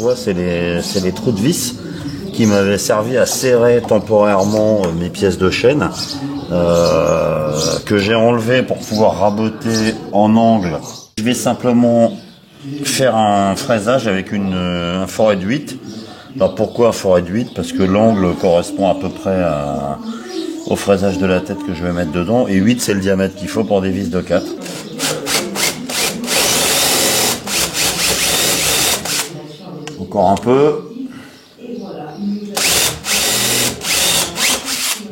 vois, c'est les trous de vis qui m'avaient servi à serrer temporairement mes pièces de chaîne, que j'ai enlevé pour pouvoir raboter en angle. Je vais simplement faire un fraisage avec un forêt de 8. Alors pourquoi un forêt de 8? Parce que l'angle correspond à peu près au fraisage de la tête que je vais mettre dedans, et 8 c'est le diamètre qu'il faut pour des vis de 4. Encore un peu.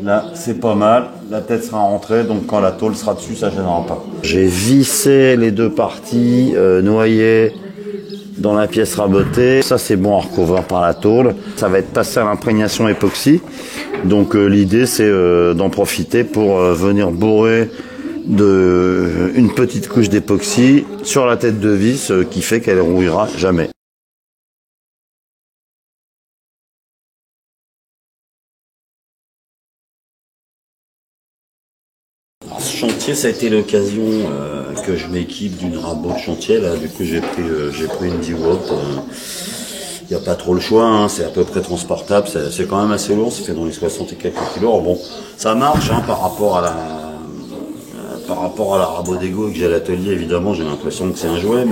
Là, c'est pas mal. La tête sera rentrée, donc quand la tôle sera dessus, ça gênera pas. J'ai vissé les deux parties noyées dans la pièce rabotée. Ça, c'est bon à recouvrir par la tôle. Ça va être passé à l'imprégnation époxy. Donc l'idée, c'est d'en profiter pour venir bourrer une petite couche d'époxy sur la tête de vis qui fait qu'elle rouillera jamais. Alors, ce chantier, ça a été l'occasion que je m'équipe d'une rabot de chantier. Là, du coup, j'ai pris une DeWalt. Il n'y a pas trop le choix, hein, c'est à peu près transportable, c'est quand même assez lourd, ça fait dans les 60 et quelques kilos. Alors bon, ça marche hein, par rapport à la rabot d'ego que j'ai à l'atelier. Évidemment, j'ai l'impression que c'est un jouet,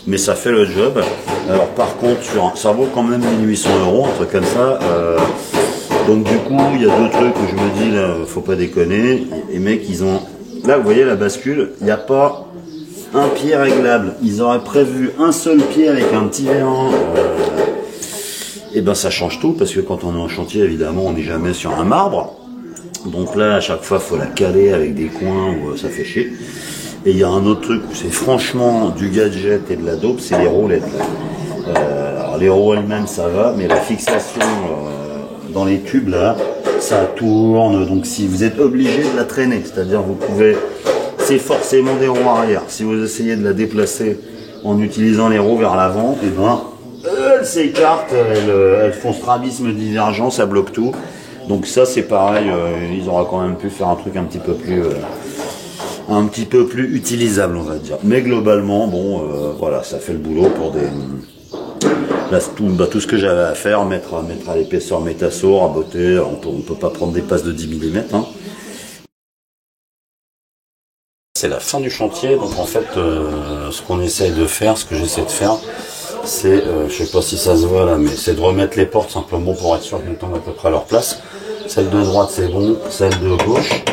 mais ça fait le job. Alors par contre, ça vaut quand même 1800 €, un truc comme ça. Donc du coup, il y a deux trucs où je me dis, là, faut pas déconner. Les mecs, ils ont... Là, vous voyez la bascule, il n'y a pas un pied réglable. Ils auraient prévu un seul pied avec un petit V1. Et ben ça change tout, parce que quand on est en chantier, évidemment, on n'est jamais sur un marbre. Donc là, à chaque fois, il faut la caler avec des coins où ça fait chier. Et il y a un autre truc où c'est franchement du gadget et de la dope, c'est les roulettes. Alors les roues elles-mêmes, ça va, mais la fixation dans les tubes, là, ça tourne. Donc si vous êtes obligé de la traîner, c'est-à-dire vous pouvez... C'est forcément des roues arrière. Si vous essayez de la déplacer en utilisant les roues vers l'avant, et ben elles s'écartent, elles font strabisme divergent, ça bloque tout. Donc ça c'est pareil, ils auraient quand même pu faire un truc un petit peu plus utilisable, on va dire. Mais globalement, bon, voilà, ça fait le boulot pour des... Là, tout ce que j'avais à faire, mettre à l'épaisseur métasso, raboter, on peut pas prendre des passes de 10 mm. Hein. C'est la fin du chantier, donc en fait, ce qu'on essaye de faire, ce que j'essaie de faire, c'est, je sais pas si ça se voit là, mais c'est de remettre les portes simplement pour être sûr qu'elles tombent à peu près à leur place. Celle de droite c'est bon, celle de gauche,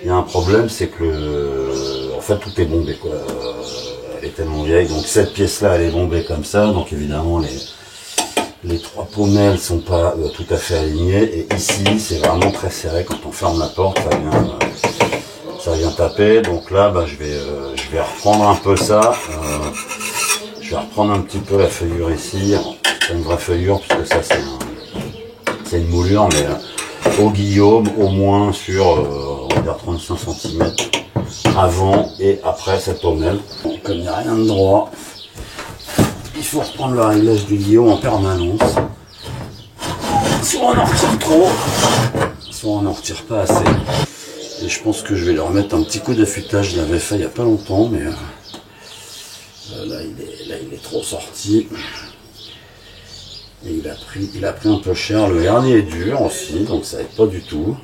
il y a un problème, c'est que en fait tout est bombé quoi. Elle est tellement vieille, donc cette pièce là elle est bombée comme ça, donc évidemment les trois pommelles sont pas tout à fait alignées, et ici c'est vraiment très serré. Quand on ferme la porte, ça vient taper. Donc là bah, je vais reprendre un peu ça, je vais reprendre un petit peu la feuillure ici. C'est une vraie feuillure puisque ça c'est une moulure, mais au guillaume au moins sur on va dire 35 cm avant et après cette pommelle. Donc comme il n'y a rien de droit, il faut reprendre le réglage du guillaume en permanence. Soit on en retire trop, soit on n'en retire pas assez. Et je pense que je vais leur mettre un petit coup d'affûtage. Je l'avais fait il n'y a pas longtemps, mais là il est trop sorti. Et il a pris un peu cher. Le vernis est dur aussi, donc ça aide pas du tout.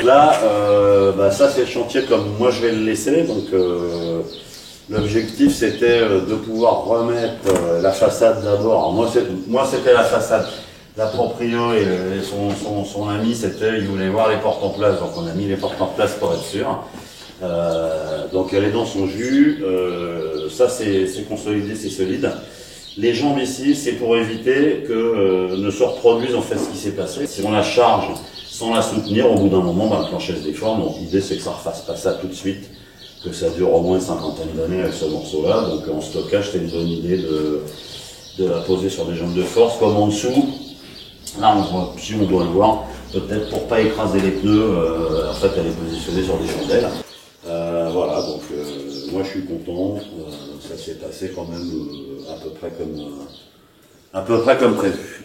Là, bah ça c'est le chantier comme moi je vais le laisser. Donc l'objectif c'était de pouvoir remettre la façade d'abord. Moi c'était la façade. La proprio et son ami, il voulait voir les portes en place, donc on a mis les portes en place pour être sûr. Donc elle est dans son jus, ça c'est consolidé, c'est solide. Les jambes ici, c'est pour éviter que ne se reproduise en fait ce qui s'est passé. Si on la charge sans la soutenir, au bout d'un moment, bah, le plancher se déforme. Donc l'idée c'est que ça ne refasse pas ça tout de suite, que ça dure au moins une cinquantaine d'années avec ce morceau-là. Donc en stockage, c'était une bonne idée de la poser sur des jambes de force, comme en dessous. Là, on voit, si on doit le voir, peut-être pour pas écraser les pneus, en fait, elle est positionnée sur des chandelles. Voilà, donc moi je suis content. Ça s'est passé quand même à peu près comme prévu.